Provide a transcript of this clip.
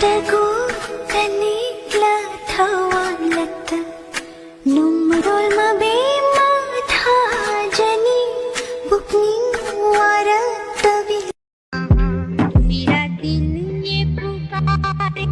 तगो कनेला थवालत नुमरोल मबे माथा जनी बुकनी वारत भी मेरा दिल ये पुकारे